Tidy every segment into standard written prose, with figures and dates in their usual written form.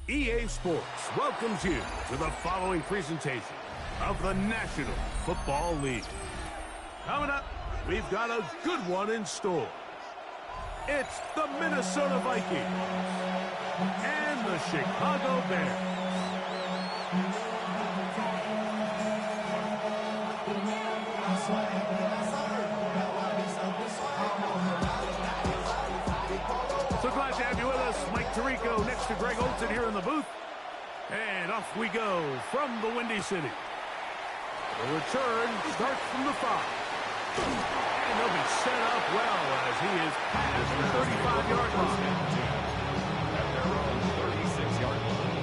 EA Sports welcomes you to the following presentation of the National Football League. Coming up, we've got a good one in store. It's the Minnesota Vikings and the Chicago Bears. So glad to have you with us. Mike Tirico next to Greg Olsen here in the booth. And off we go from the Windy City. The return starts from the 5. And they'll be set up well as he is past the 35-yard line. At their own 36-yard line.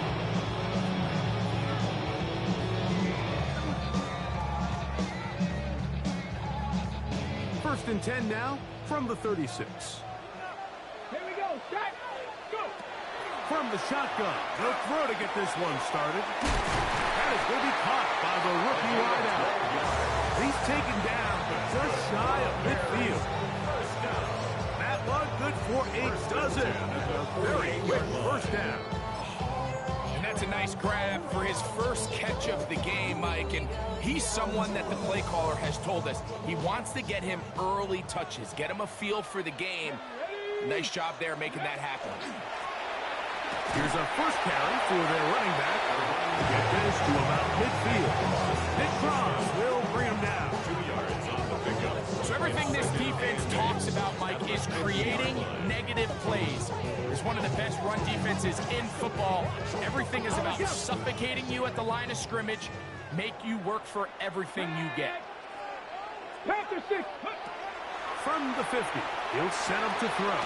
First and 10 now from the 36. Here we go. Set. Go. From the shotgun, they'll throw to get this one started. That is going to be caught by the rookie wideout. He's taken down, but just shy of midfield. That one good for a dozen. Very quick first down. And that's a nice grab for his first catch of the game, Mike. And he's someone that the play caller has told us he wants to get him early touches, get him a feel for the game. Nice job there making that happen. Here's a first carry for their running back. Get this to about midfield. Nick Cross will bring him down. 2 yards on the pickup. So everything this defense talks about, Mike, is creating negative plays. It's one of the best run defenses in football. Everything is about suffocating you at the line of scrimmage, make you work for everything you get. Panther 6. From the 50, he'll set up to throw.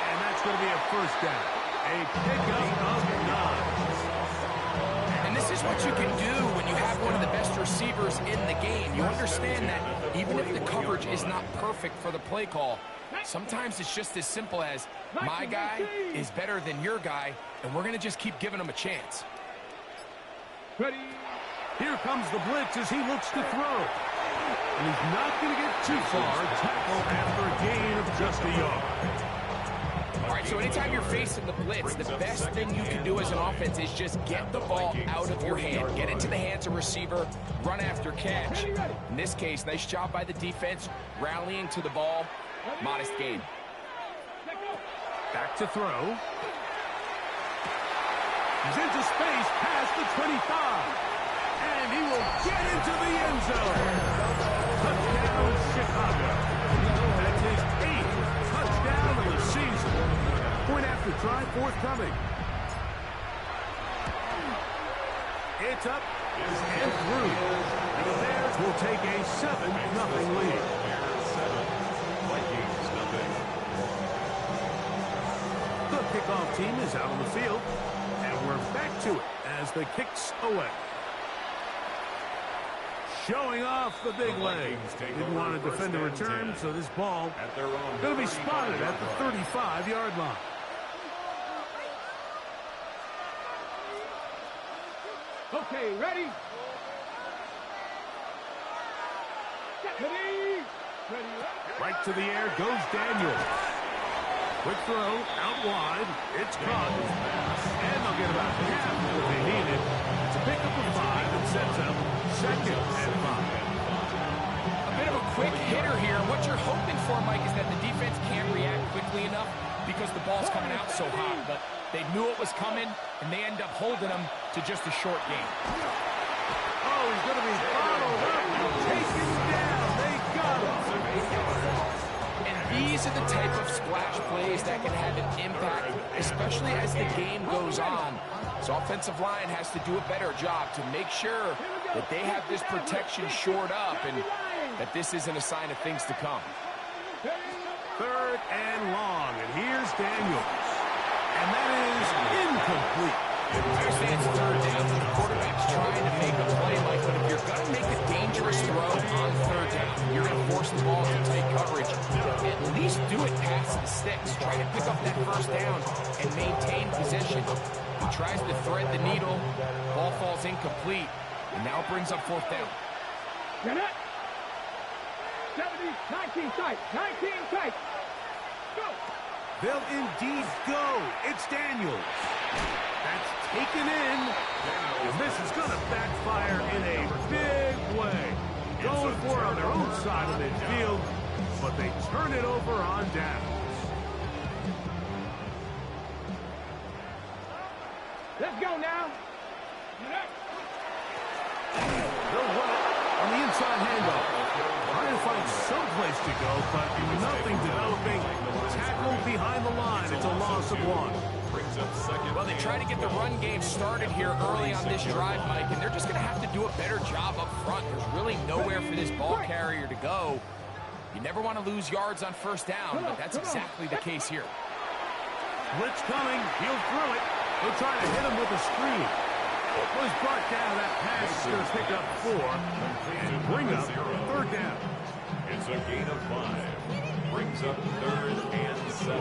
And that's going to be a first down. A pickup of 9. And this is what you can do when you have one of the best receivers in the game. You understand that even if the coverage is not perfect for the play call, sometimes it's just as simple as my guy is better than your guy, and we're going to just keep giving him a chance. Ready. Here comes the blitz as he looks to throw. And he's not going to get too far. Tackle after a gain of just a yard. All right, so anytime you're facing the blitz, the best thing you can do as an offense is just get the ball out of your hand. Get into the hands of receiver, run after catch. In this case, nice job by the defense, rallying to the ball. Modest gain. Back to throw. He's into space past the 25. And he will get into the end zone. Touchdown, Chicago. That's his 8th touchdown of the season. Point after try forthcoming. It's up and through. And the Bears will take a 7-0 lead. Vikings nothing. The kickoff team is out on the field. And we're back to it as the kick's away. Showing off the big leg. Didn't want to defend a return, so this ball going to be spotted at the 35-yard line. Okay, ready. Ready. Ready. Right to the air goes Daniels. Quick throw, out wide. It's caught. And they'll get about half of what they needed. It's a pickup of 5 and sets up second and 5. A bit of a quick hitter here. What you're hoping for, Mike, is that the defense can't react quickly enough because the ball's coming out so hot. But they knew it was coming, and they end up holding them to just a short game. Oh, he's going to be bottled up and taken down. They got him. And these are the type of splash plays that can have an impact, especially as the game goes on. So offensive line has to do a better job to make sure that they have this protection shored up and that this isn't a sign of things to come. Third and long, and here's Daniels. And that is incomplete. I understand it's third down, but the quarterback's trying to make a play, Mike, but if you're going to make a dangerous throw on third down, you're going to force the ball into tight coverage. At least do it past the sticks. Try to pick up that first down and maintain possession. He tries to thread the needle. Ball falls incomplete, and now it brings up fourth down. Get it. 70, 19 tight. 19 tight. Go. They'll indeed go. It's Daniels. That's taken in. And this is going to backfire in a big way. Going for it on their own side of midfield, but they turn it over on downs. Let's go now. They'll run it on the inside handoff. Trying to find some place to go, but nothing developing. Tackled behind the line. It's a loss of 1. Well, they try to get the run game started here early on this drive, Mike, and they're just going to have to do a better job up front. There's really nowhere for this ball carrier to go. You never want to lose yards on first down, but that's exactly the case here. Blitz coming. He'll throw it. They'll try to hit him with a screen. Was brought down. That pass is going to pick up 4 and bring up 3rd down. It's a gain of 5. Brings up 3rd and 7.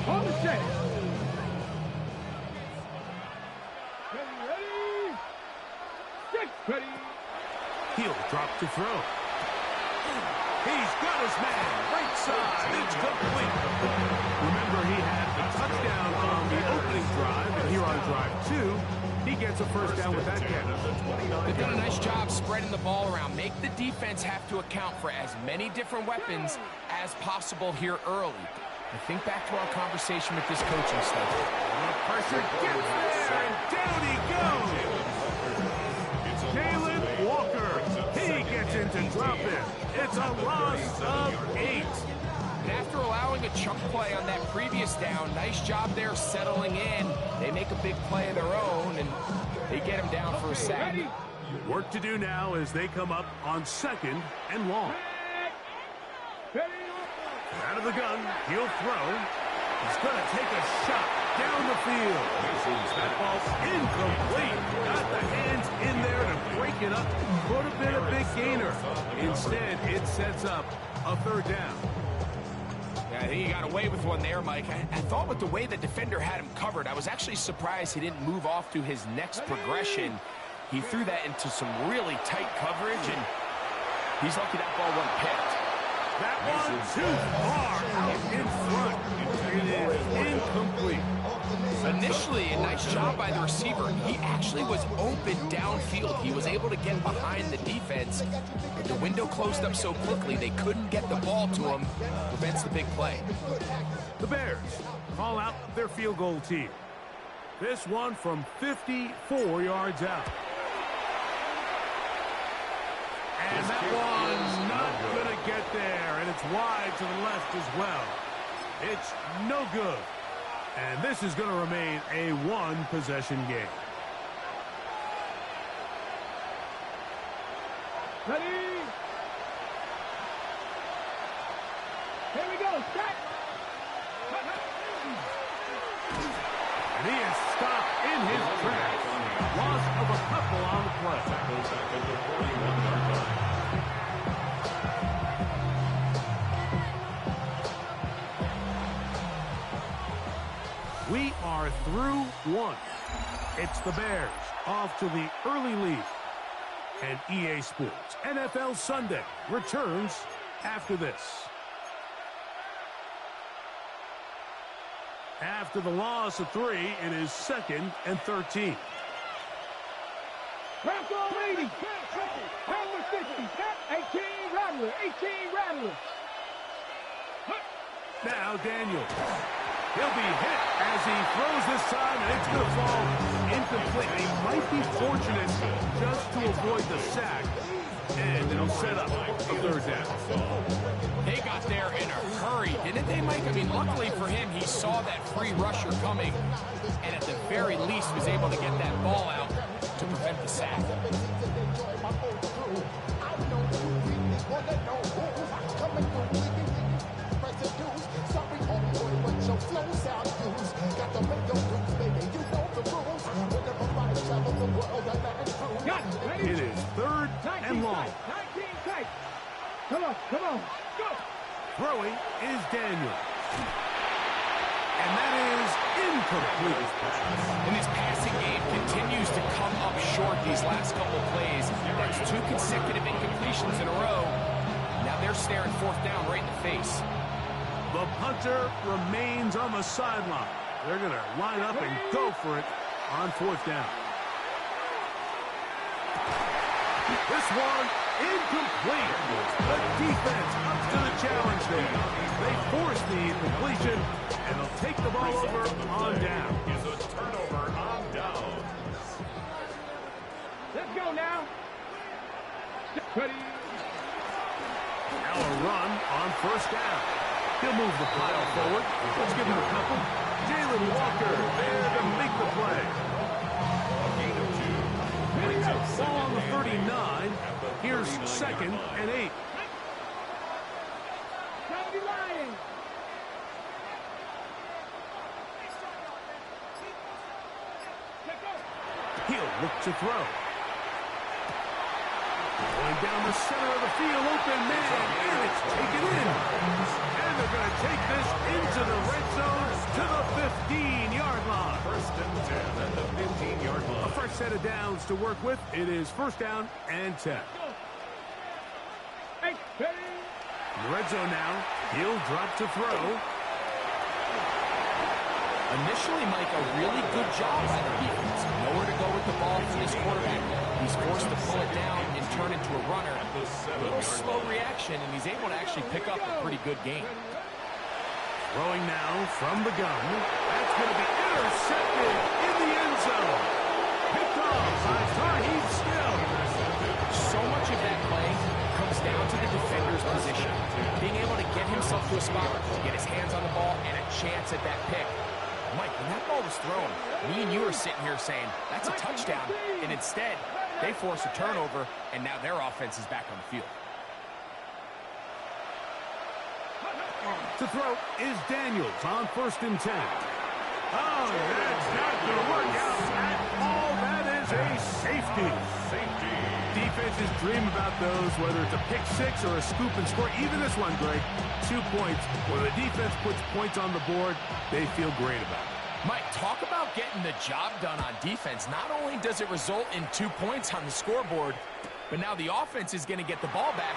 Hold the set. Ready. Get ready. He'll drop to throw. He's got his man. Right side. It's complete. Remember, he had a touchdown on the opening drive, and here on drive 2, he gets a first down with that catch. They've done a nice job spreading the ball around. Make the defense have to account for as many different weapons as possible here early. I think back to our conversation with this coaching staff. Pressure gets there, and down he goes. Kalen Walker. He gets into drop it. It's a loss of 8. And after allowing a chunk play on that previous down, nice job there settling in. They make a big play of their own, and they get him down for a sack. Work to do now as they come up on 2nd and long. Out of the gun, he'll throw. He's going to take a shot down the field. That ball's incomplete. Got the hands in there to break it up. Could have been a big gainer. Instead, it sets up a 3rd down. Yeah, I think he got away with one there, Mike. I thought with the way the defender had him covered, I was actually surprised he didn't move off to his next progression. He threw that into some really tight coverage, and he's lucky that ball wasn't picked. That one too far out in front. It is incomplete. Initially, a nice job by the receiver. He actually was open downfield. He was able to get behind the defense, but the window closed up so quickly they couldn't get the ball to him. Prevents the big play. The Bears call out their field goal team. This one from 54 yards out. And that one's not going to get there, and it's wide to the left as well. It's no good. And this is going to remain a 1-possession game. Ready. Here we go. Set. And he is stopped in his tracks. Loss of a couple on the play. We are through 1. It's the Bears off to the early lead. And EA Sports NFL Sunday returns after this. After the loss of 3, it is 2nd and 13. Bronco 80. Hammer 50. 18 Rattler. 18 Rattler. Now Daniels. He'll be hit as he throws this time, and it's going to fall incomplete. He might be fortunate just to avoid the sack, and it'll set up a 3rd down. They got there in a hurry, didn't they, Mike? I mean, luckily for him, he saw that free rusher coming, and at the very least was able to get that ball out to prevent the sack. It is 3rd and long. 19 tight. Come on, come on. Go. Throwing is Daniels. And that is incomplete. And this passing game continues to come up short these last couple plays. That's 2 consecutive incompletions in a row. Now they're staring 4th down right in the face. The punter remains on the sideline. They're going to line up and go for it on 4th down. This one incomplete. The defense up to the challenge there. They force the incompletion, and they'll take the ball over on down. Is a turnover on down. Let's go now. Ready. Now a run on 1st down. He'll move the pile forward. Let's give him a couple. Jalen Walker there to make the play. Gain of 2. Brings up Ball on the 2nd and 39. Here's 2nd and 8. County Lions. He'll look to throw. Going down the center of the field, open man, and it's taken in. And they're going to take this into the red zone to the 15-yard line. 1st and 10 at the 15-yard line. A fresh set of downs to work with. It is 1st down and 10. Hey, ready. In the red zone now, he'll drop to throw. Initially, Mike, a really good job by the defense. Nowhere to go with the ball for this quarterback. He's forced to pull it down and turn into a runner. A little slow reaction, and he's able to actually pick up a pretty good game. Throwing now from the gun. That's going to be intercepted in the end zone. Picked off by Tarheeb Still. So much of that play comes down to the defender's position. Being able to get himself to a spot, get his hands on the ball, and a chance at that pick. Mike, when that ball was thrown, me and you are sitting here saying, that's a touchdown. And instead, they force a turnover, and now their offense is back on the field. To throw is Daniels on 1st and 10. Oh, that's not going to work out at all. That is a safety. Defenses dream about those, whether it's a pick 6 or a scoop and score. Even this one, Greg, 2 points. When the defense puts points on the board, they feel great about it. Mike, talk about getting the job done on defense. Not only does it result in 2 points on the scoreboard, but now the offense is going to get the ball back,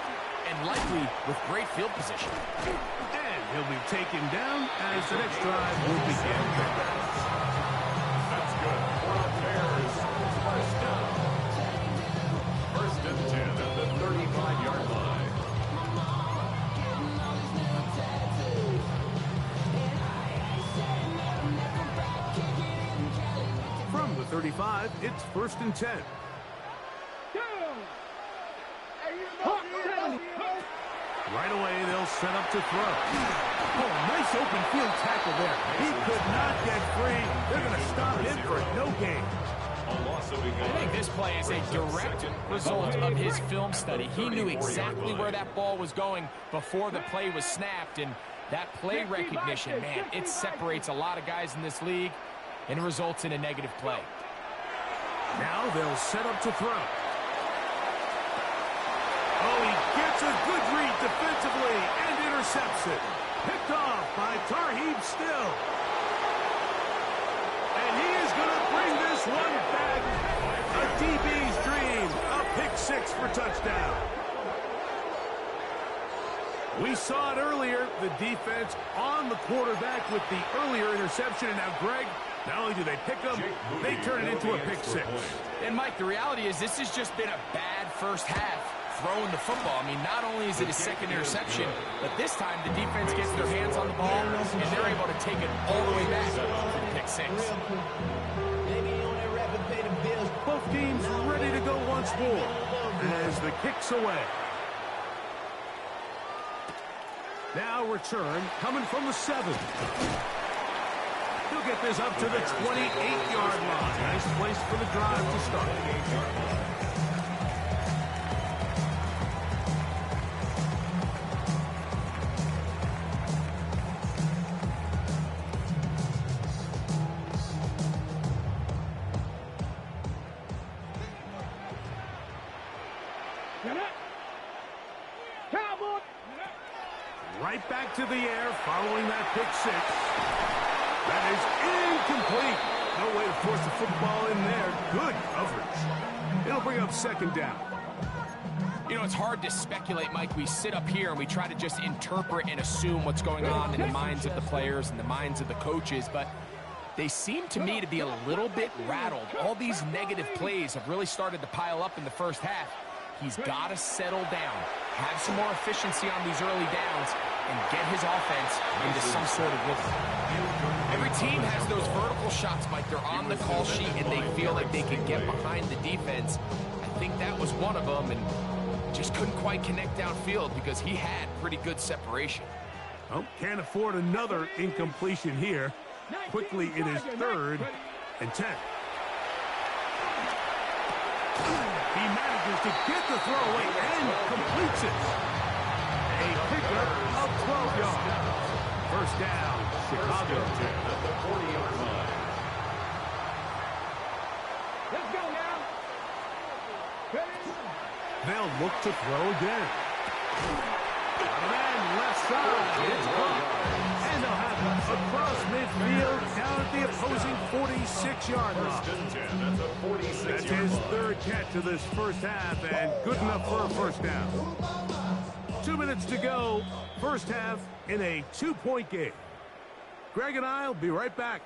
and likely with great field position. And he'll be taken down as the next drive will begin. That's good for the Bears. 1st down. 1st and 10 at the 35-yard line. From the 35, it's 1st and 10. Right away, they'll set up to throw. Oh, nice open field tackle there. He could not get free. They're going to stop him for no gain. I think this play is a direct result of his film study. He knew exactly where that ball was going before the play was snapped, and that play recognition, man, it separates a lot of guys in this league, and it results in a negative play. Now they'll set up to throw. Oh, he gets a good read defensively and intercepts it. Picked off by Tarheeb Still. And he is going to bring this one back. A DB's dream. A pick 6 for touchdown. We saw it earlier, the defense on the quarterback with the earlier interception. And now, Greg, not only do they pick them, they turn it into a pick 6. And, Mike, the reality is this has just been a bad first half throwing the football. I mean, not only is it a 2nd interception, but this time the defense gets their hands on the ball, and they're able to take it all the way back for the pick 6. Both teams ready to go once more as the kick's away. Now return coming from the 7. He'll get this up to the 28-yard line. Nice place for the drive to start. Cowboy. Right back to the air following that pick 6. That is incomplete. No way to force the football in there. Good coverage. It'll bring up second down. You know, it's hard to speculate, Mike. We sit up here and we try to just interpret and assume what's going on in the minds of the players and the minds of the coaches, but they seem to me to be a little bit rattled. All these negative plays have really started to pile up in the first half. He's got to settle down, have some more efficiency on these early downs, and get his offense into some sort of rhythm. Every team has those vertical shots, Mike. They're on the call sheet, and they feel like they can get behind the defense. I think that was one of them, and just couldn't quite connect downfield because he had pretty good separation. Oh, can't afford another incompletion here. Quickly, it is 3rd and 10. He manages to get the throw away and completes it. A pickup of 12 yards. First down, Chicago. At the 40-yard line. Let's go now. They'll look to throw again. And left side, it's caught. And they'll have it across midfield down at the opposing 46-yard line. First and 10 at the 46-yard line. That's his 3rd catch of this first half, and good enough for a first down. 2 minutes to go, first half in a 2-point game. Greg and I will be right back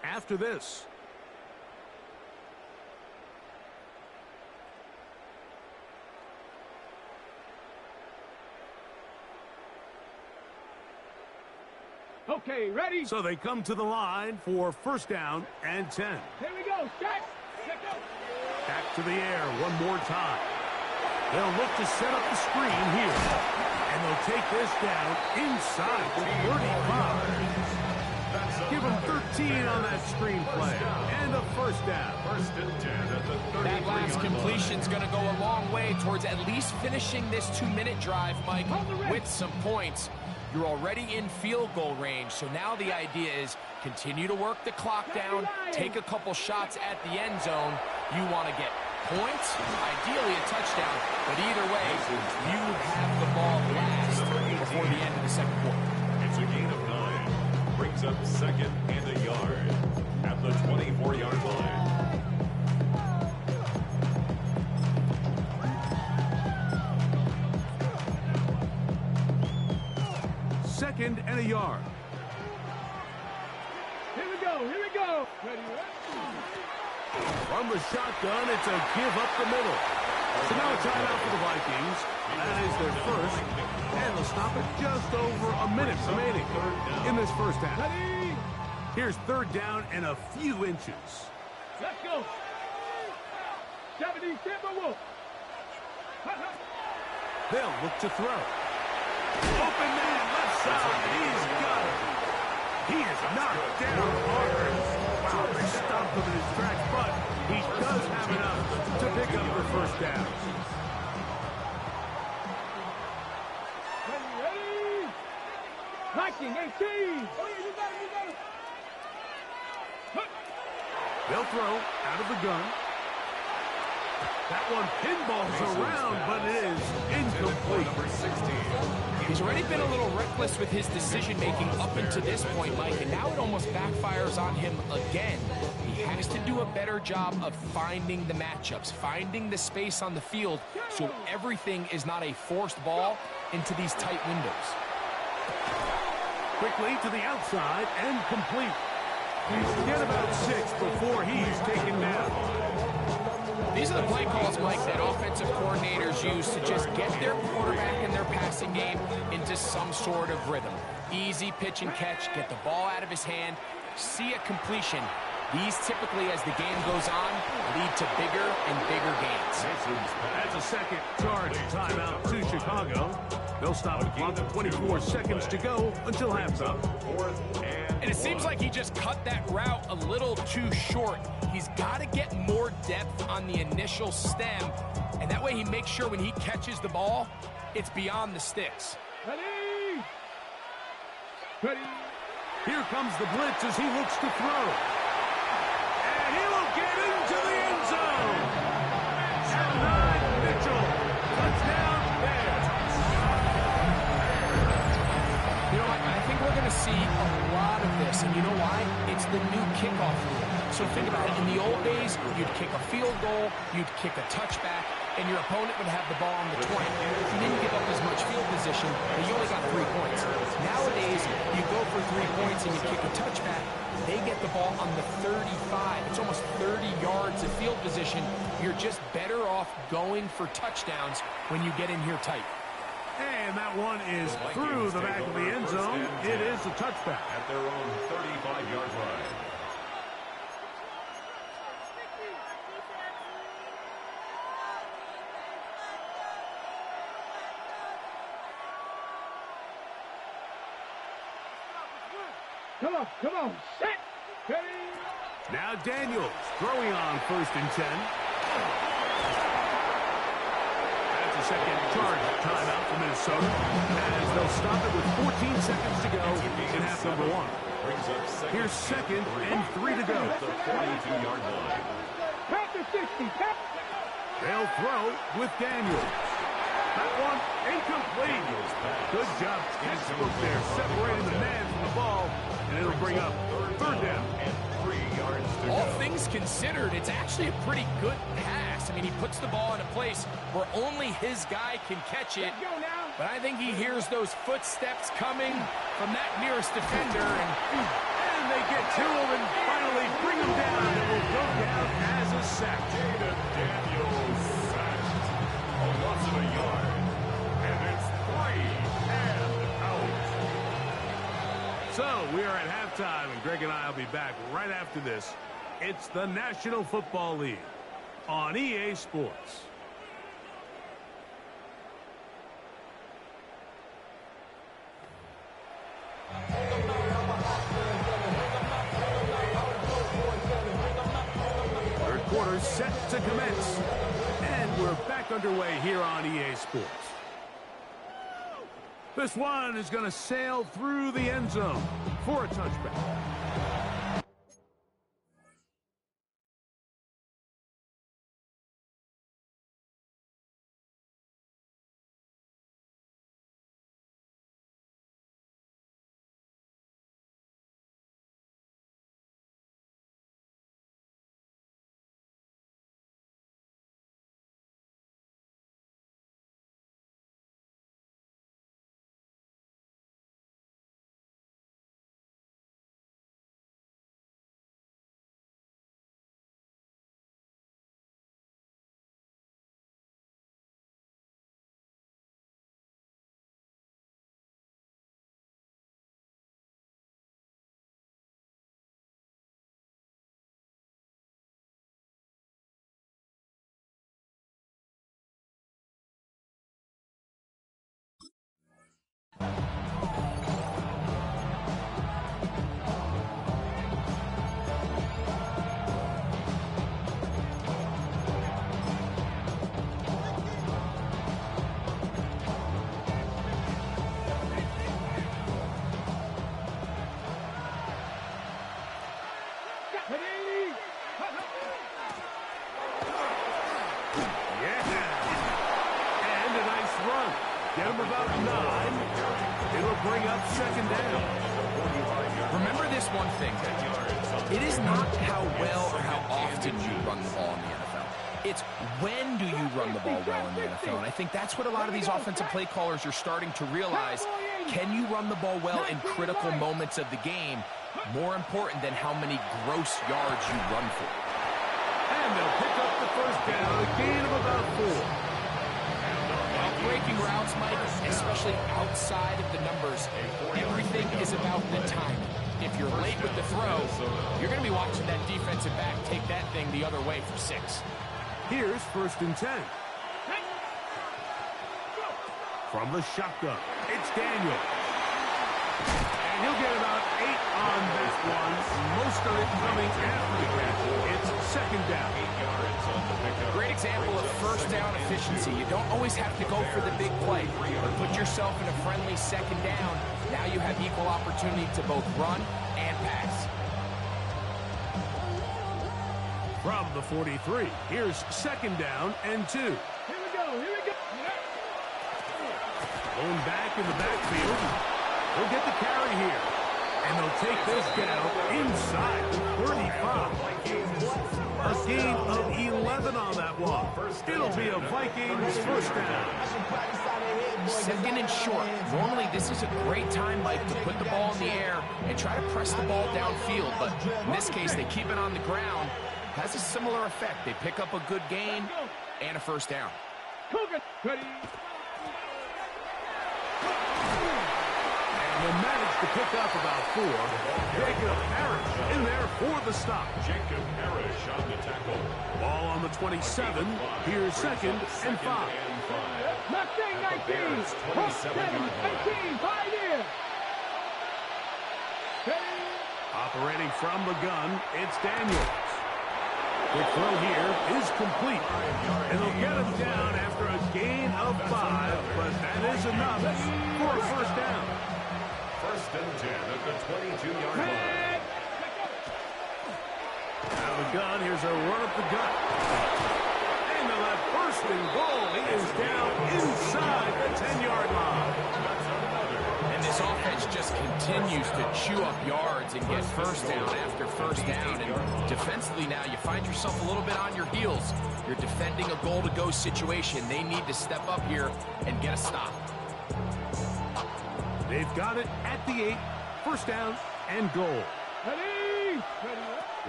after this. Okay, ready? So they come to the line for first down and 10. Here we go. Set. Let's go. Back to the air one more time. They'll look to set up the screen here. And they'll take this down inside the 35. Give them 13 on that screen play. And a first down. First and 10 at the 33-yard line. That last completion's going to go a long way towards at least finishing this 2-minute drive, Mike, with some points. You're already in field goal range, so now the idea is continue to work the clock down, take a couple shots at the end zone. You want to get points, ideally a touchdown, but either way, you have the ball last before the end of the second quarter. It's a gain of 9. Brings up 2nd and a yard at the 24-yard line. Second and a yard. Here we go. Here we go. Ready? From the shotgun, it's a give up the middle. So now a timeout for the Vikings. That is their first. And they'll stop it just over a minute remaining in this first half. Ready? Here's 3rd down and a few inches. Let's go. 70 Timberwolves. They'll look to throw. Open man, left side. He's got it. He is knocked down hard. Wow, they stopped him in his tracks, but he does have enough to pick up the first down. Ready? Viking 18. Oh, yeah, you got it. They'll throw out of the gun. That one pinballs around, but it is incomplete. Number 16. He's already been a little reckless with his decision-making up until this point, Mike, and now it almost backfires on him again. He has to do a better job of finding the matchups, finding the space on the field, so everything is not a forced ball into these tight windows. Quickly to the outside and complete. He's get about 6 before he's taken down. These are the play calls, Mike, that offensive coordinators use to just get their quarterback and their passing game into some sort of rhythm. Easy pitch and catch, get the ball out of his hand, see a completion. These typically, as the game goes on, lead to bigger and bigger gains. That's a second charge timeout to Chicago. They'll stop the clock with 24 seconds to go until halftime. And it seems like he just cut that route a little too short. He's got to get more depth on the initial stem, and that way he makes sure when he catches the ball, it's beyond the sticks. Ready? Ready? Here comes the blitz as he looks to throw. And he will get into the end zone. Adonai Mitchell. Touchdown Bears. You know what? I think we're going to see a lot of this, and you know why? kickoff rule. So think about it. In the old days, you'd kick a field goal, you'd kick a touchback, and your opponent would have the ball on the 20. You didn't give up as much field position, but you only got 3 points. Nowadays, you go for 3 points and you kick a touchback. They get the ball on the 35. It's almost 30 yards of field position. You're just better off going for touchdowns when you get in here tight. And that one is through the back of the end zone. It is a touchback. At their own 35-yard line. Come on, set, ready. Now Daniels throwing on 1st and 10. That's a second charge timeout for Minnesota, as they'll stop it with 14 seconds to go in half number 1. Here's 2nd and 3 to go. The 42-yard line. Pass the 60. They'll throw with Daniels. That one incomplete. Good job, textbook there, separating the man from the ball, and it'll bring up 3rd down. And 3 yards to go. All things considered, it's actually a pretty good pass. I mean, he puts the ball in a place where only his guy can catch it. Go now. But I think he hears those footsteps coming from that nearest defender. And they get to him and finally bring him down. It will go down as a sack. Jaden Daniels sacked. A loss of a yard. And it's 3 and out. So we are at halftime, and Greg and I will be back right after this. It's the National Football League on EA Sports. Third quarter set to commence, and we're back underway here on EA Sports. This one is going to sail through the end zone for a touchback. Get him about 9. It'll bring up 2nd down. Remember this one thing. It is not how well or how often you run the ball in the NFL. It's when do you run the ball well in the NFL. And I think that's what a lot of these offensive play callers are starting to realize. Can you run the ball well in critical moments of the game? More important than how many gross yards you run for. And they'll pick up the 1st down, a gain of about 4. Breaking routes, Mike, especially outside of the numbers, everything is about the timing. If you're late with the throw, you're going to be watching that defensive back take that thing the other way for 6. Here's 1st and 10. From the shotgun, it's Daniel. And he'll get about 8 on that one. Most of it coming after the catch. It's 2nd down. 8 yards on the pickup. Great example of 1st down efficiency. You don't always have to go for the big play. But put yourself in a friendly 2nd down. Now you have equal opportunity to both run and pass. From the 43, here's 2nd down and 2. Here we go. Going back in the backfield. He'll get the carry here. And they'll take this down inside the 35. A gain of 11 on that one. It'll be a Vikings first down. Second and short. Normally, this is a great time, Mike, to put the ball in the air and try to press the ball downfield. But in this case, they keep it on the ground. Has a similar effect. They pick up a good gain and a first down. Will manage to pick up about 4. Jacob Parrish in there for the stop. Jacob Parrish on the tackle. Ball on the 27. Here's second and 5. Mustang 19. Hook 7. 18. Pioneer. Operating from the gun, it's Daniels. The throw here is complete. And they'll get him down after a gain of 5, but that is enough for a first down. First and 10 at the 22-yard line. Out of the gun, here's a run up the gut. And to that first and goal, he is down inside the 10-yard line. And this offense just continues to chew up yards and get first down after first down. And defensively now, you find yourself a little bit on your heels. You're defending a goal-to-go situation. They need to step up here and get a stop. They've got it at the 8, first down and goal.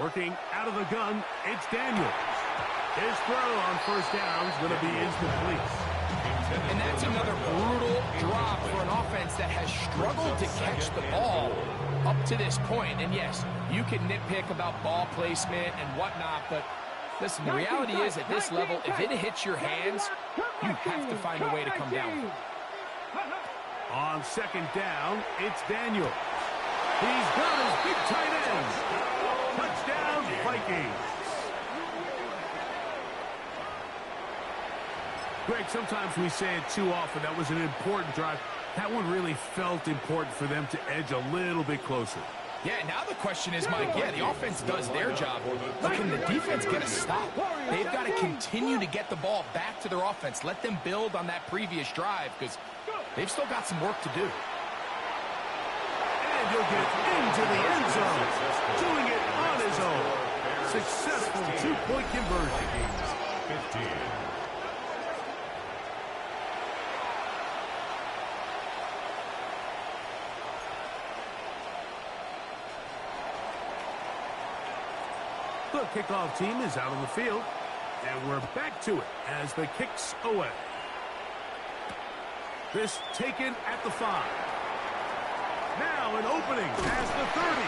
Working out of the gun, it's Daniels. His throw on first down is going to be incomplete. And that's another brutal drop for an offense that has struggled to catch the ball up to this point. And yes, you can nitpick about ball placement and whatnot, but listen, the reality is at this level, if it hits your hands, you have to find a way to come down. On second down, it's Daniels. He's got his big tight end. Touchdown, Vikings. Greg, sometimes we say it too often. That was an important drive. That one really felt important for them to edge a little bit closer. Yeah, now the question is, Mike, the offense does their job, but can the defense get a stop? They've got to continue to get the ball back to their offense. Let them build on that previous drive because they've still got some work to do. And he'll get into the end zone, doing it on his own. Successful two-point conversion. 15. The kickoff team is out on the field, and we're back to it as the kick's away. This taken at the 5. Now an opening past the 30.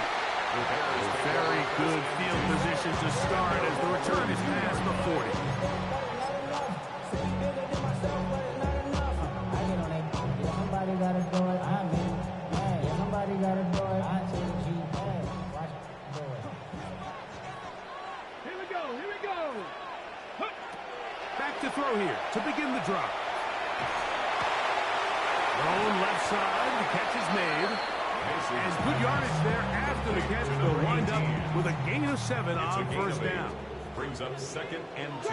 Very good field position to start as the return is past the 40. Somebody gotta do it. I mean, hey, somebody gotta do it. I tell you, hey, watch it, do it. Here we go. Here we go. Back to throw here to begin the drive. Thrown left side, the catch is made. And good yardage there after the catch. They'll wind up with a gain of 7 on first down. Brings up second and 2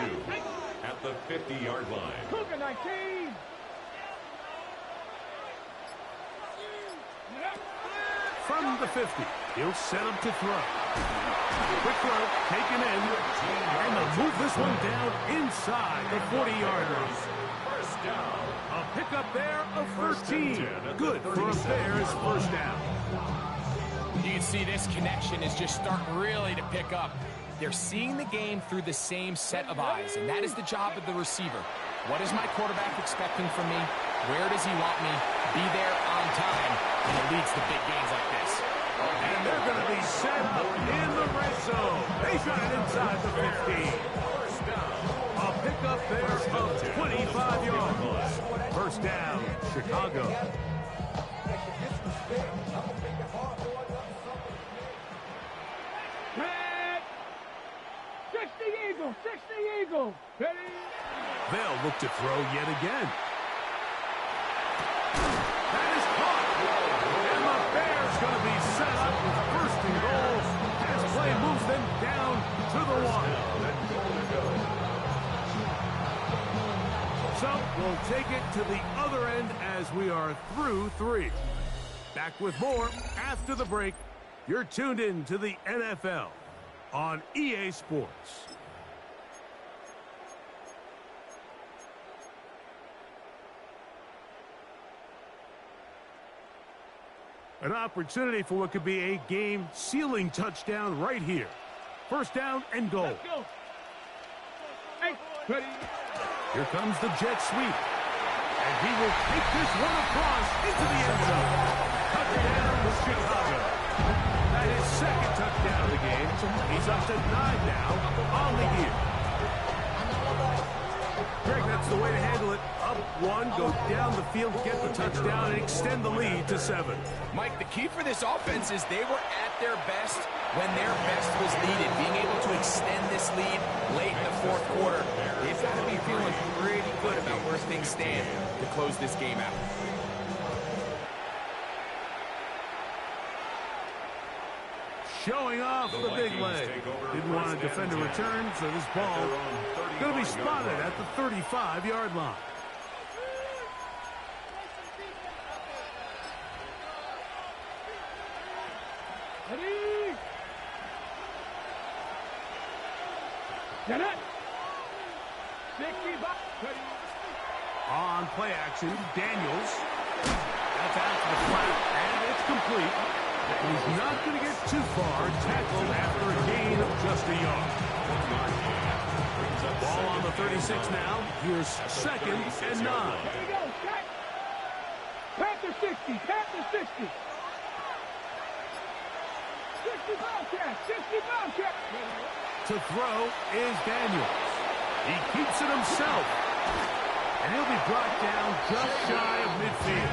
at the 50-yard line. Cougar 19. From the 50, he'll set up to throw. Quick throw, taken in, and they'll move this one down inside the 40-yard line. First down. A pickup there of 13. Good for a Bears first down. You can see this connection is just starting really to pick up. They're seeing the game through the same set of eyes, and that is the job of the receiver. What is my quarterback expecting from me? Where does he want me? Be there on time, and it leads to big gains like this. And they're going to be set up in the red zone. They got it inside the 15. A pickup there of 25 yards. First down, Chicago. Red. 60 Eagle. 60 Eagle. Ready? They'll look to throw yet again. That is caught. And the Bears going to be set up with first and goal as play moves them down to the 1. So we'll take it to the other end as we are through 3. Back with more after the break. You're tuned in to the NFL on EA Sports. An opportunity for what could be a game-sealing touchdown right here. First down and goal. Let's go. Hey, ready. Here comes the jet sweep. And he will take this one across into the end zone. Touchdown to Chicago. That is second touchdown of the game. He's up to 9 now on the year. Greg, that's the way to handle it. Up 1, go down the field, get the touchdown, and extend the lead to 7. Mike, the key for this offense is they were at their best when their best was needed. Being able to extend this lead late in the fourth quarter, they've got to be feeling pretty good about where things stand to close this game out. Showing off the big leg. Didn't want to defend a return, so this ball going to be spotted at the 35-yard line. Ready. Get it. 65. Ready. On play action, Daniels. That's out to the flat, and it's complete. He's not going to get too far, tackled after a gain of just a yard. Ball on the 36 now. Here's second and 9. Here we go. Check. Panther 60. Panther 60. 60 Bobcat. 60 Bobcat. To throw is Daniels. He keeps it himself. And he'll be brought down just shy of midfield.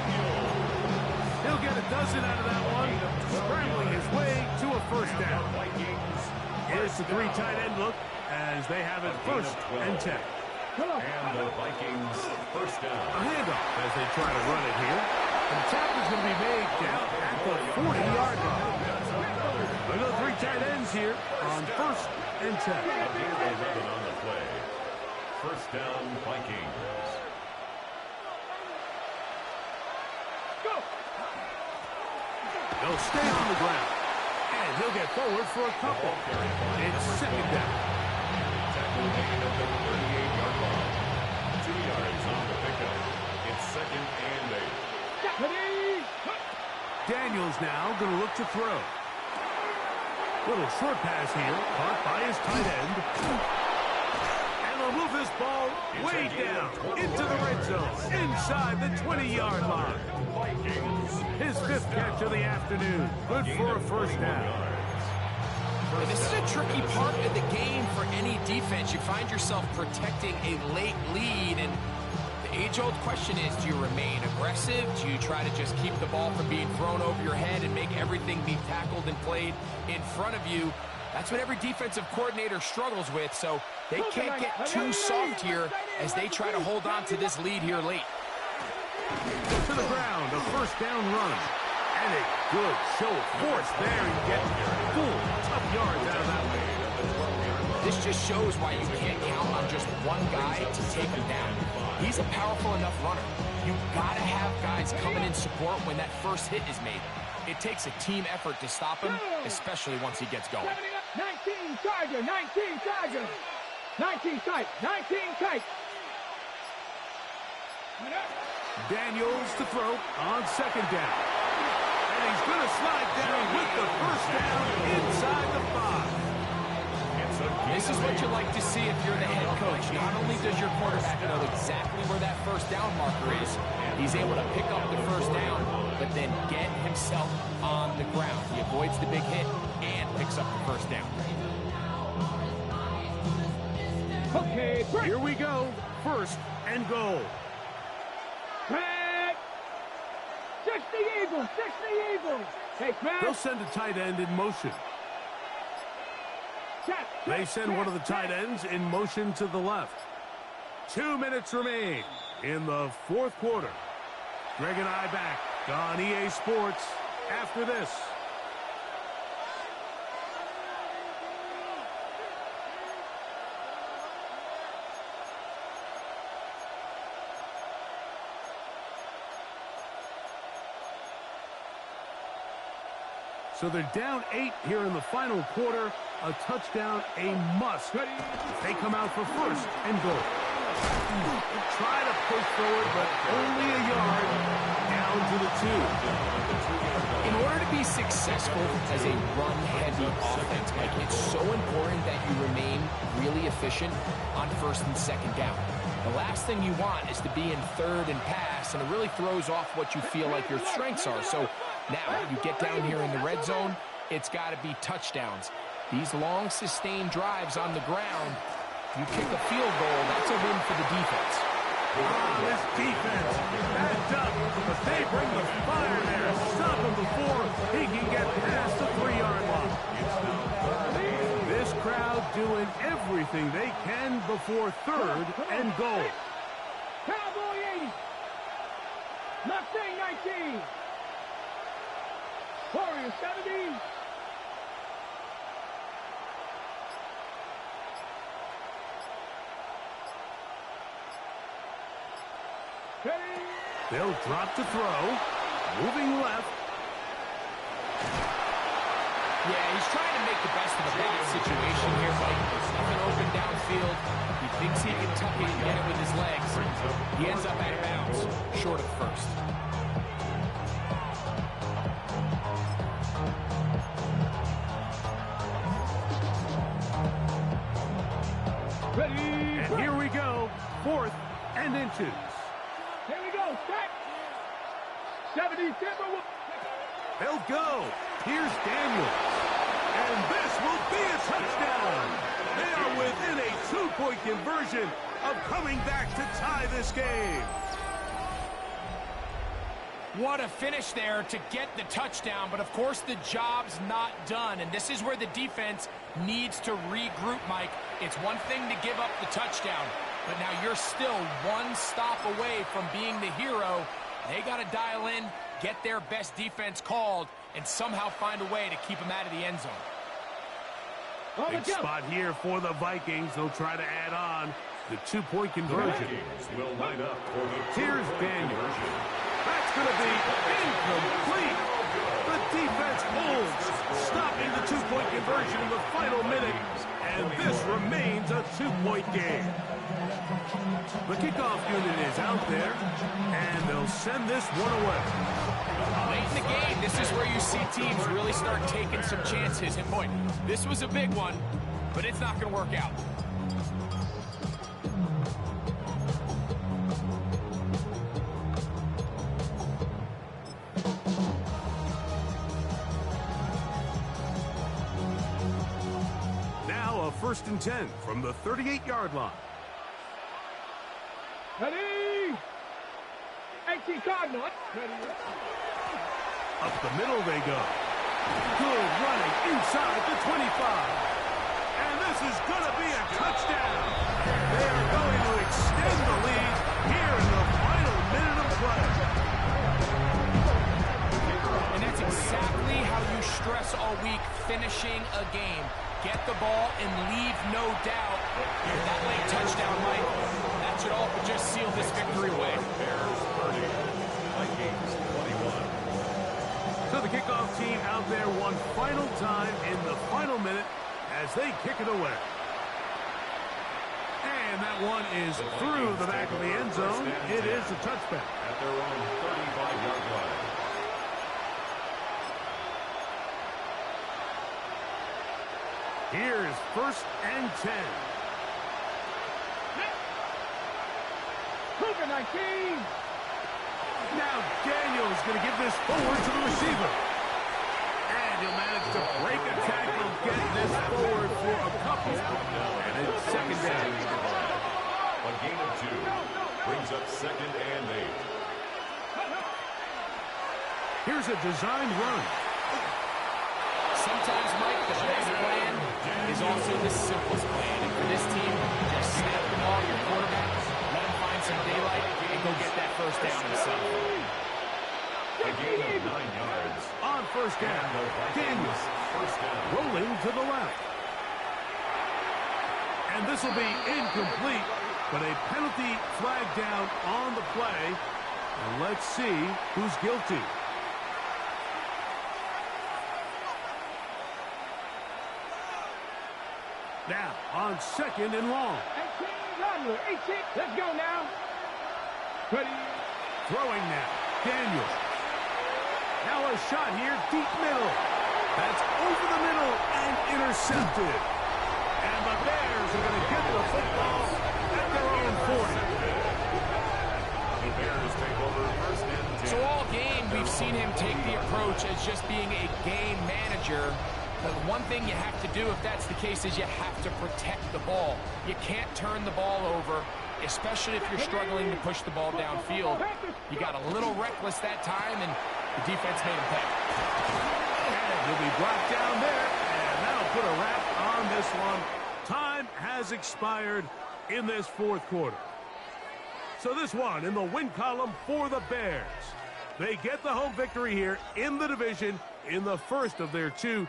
He'll get a dozen out of that one, scrambling his way to a first down. Here's the 3 tight end look as they have it first and 10. And the Vikings first down. A handoff as they try to run it here. And the tackle's going to be made down at the 40-yard line. Look at the 3 tight ends here on first and 10. On the play. First down, Vikings. Go. He'll stay on the ground. And he'll get forward for a couple. It's second down. Tackle made at the 38-yard line. 2 yards on the pickup. It's second and 8. Ready. Daniels now going to look to throw. Little short pass here, caught by his tight end. And they'll move this ball way down into the red zone, inside the 20-yard line. His 5th catch of the afternoon. Good for a first down. And this is a tricky part of the game for any defense. You find yourself protecting a late lead, and the age-old question is, do you remain aggressive? Do you try to just keep the ball from being thrown over your head and make everything be tackled and played in front of you? That's what every defensive coordinator struggles with, so they can't get too soft here as they try to hold on to this lead here late. To the ground, a first down run. And a good show of force there. You get full, tough yards out of that one. This just shows why you can't count on just one guy to take him down. He's a powerful enough runner. You've got to have guys coming in support when that first hit is made. It takes a team effort to stop him, especially once he gets going. 19 Tiger. 19 Tiger. 19 tight. 19 tight. Daniels to throw on second down. And he's going to slide down with the first down inside the 5. This is what you like to see if you're the head coach. Not only does your quarterback know exactly where that first down marker is, he's able to pick up the first down, but then get himself on the ground. He avoids the big hit and picks up the first down. Okay, Here we go. First and goal. Craig. 60 Eagles. 60 Eagles. Hey, Craig. They'll send a tight end in motion. They send one of the tight ends in motion to the left. 2 minutes remain in the fourth quarter. Greg and I back on EA Sports after this. So they're down 8 here in the final quarter. A touchdown, a must. They come out for first and goal. Try to push forward, but only a yard down to the 2. In order to be successful as a run-heavy offense, Mike, it's so important that you remain really efficient on first and second down. The last thing you want is to be in third and pass, and it really throws off what you feel like your strengths are. So now you get down here in the red zone, it's got to be touchdowns. These long, sustained drives on the ground, you kick a field goal, that's a win for the defense. This defense backed up, but they bring the fire there. Stop him before he can get past the 3-yard line. This crowd doing everything they can before third and goal. Cowboy 80. Mustang 19. Warrior 70. They'll drop to throw. Moving left. Yeah, he's trying to make the best of a bad situation here, Mike. There's nothing open downfield. He thinks he can tuck it and get it with his legs. He ends up out of bounds, short of first. Ready. And here we go. 4th and inches. Here we go. Strike. 70 Timberwolves. They'll go. Here's Daniels. And this will be a touchdown. They are within a 2-point conversion of coming back to tie this game. What a finish there to get the touchdown, but of course the job's not done, and this is where the defense needs to regroup, Mike. It's one thing to give up the touchdown, but now you're still one stop away from being the hero. They got to dial in, get their best defense called, and somehow find a way to keep them out of the end zone. Big spot here for the Vikings. They'll try to add on the 2-point conversion. Will line up for the Here's Daniels. That's going to be incomplete. The defense holds, stopping the 2-point conversion in the final minute, and this remains a 2-point game. The kickoff unit is out there, and they'll send this one away. Late in the game, this is where you see teams really start taking some chances. And boy, this was a big one, but it's not going to work out. Now a 1st and 10 from the 38-yard line. Ready. 18 Cardinals. Ready. Up the middle they go. Good running inside the 25. And this is going to be a touchdown. They are going to extend the lead here in the final minute of play. And that's exactly how you stress all week, finishing a game. Get the ball and leave no doubt. That late touchdown, Mike, that should all but just seal this victory away. Bears 30, Vikings 21. So the kickoff team out there one final time in the final minute as they kick it away. And that one is through the back of the end zone. It is a touchback. At their own 35-yard line. Here's 1st and 10. Cougar 19. Now Daniels going to give this forward to the receiver. And he'll manage to break a tackle, get this forward for a couple. And it's 2nd down. A gain of 2 brings up 2nd and 8. Here's a designed run. Sometimes, Mike, the best plan is also the simplest plan. And for this team, just snap the ball to your quarterback, let him find some daylight, and go get that 1st down himself. A gain of 9 yards. On 1st down, Daniels First down. rolling to the left. And this will be incomplete, but a penalty flag down on the play. And let's see who's guilty. Now, on 2nd and long. 18, Rattler, 18. Let's go now. Ready. Throwing now. Daniels. Now a shot here, deep middle. That's over the middle and intercepted. And the Bears are going to get the football at their own 40. The Bears take over 1st and 10. So all game, we've seen him take the approach as just being a game manager. But one thing you have to do if that's the case is you have to protect the ball. You can't turn the ball over, especially if you're struggling to push the ball downfield. He got a little reckless that time, and the defense made him pay. And he'll be brought down there, and that'll put a wrap on this one. Time has expired in this 4th quarter. So this one in the win column for the Bears. They get the home victory here in the division in the first of their 2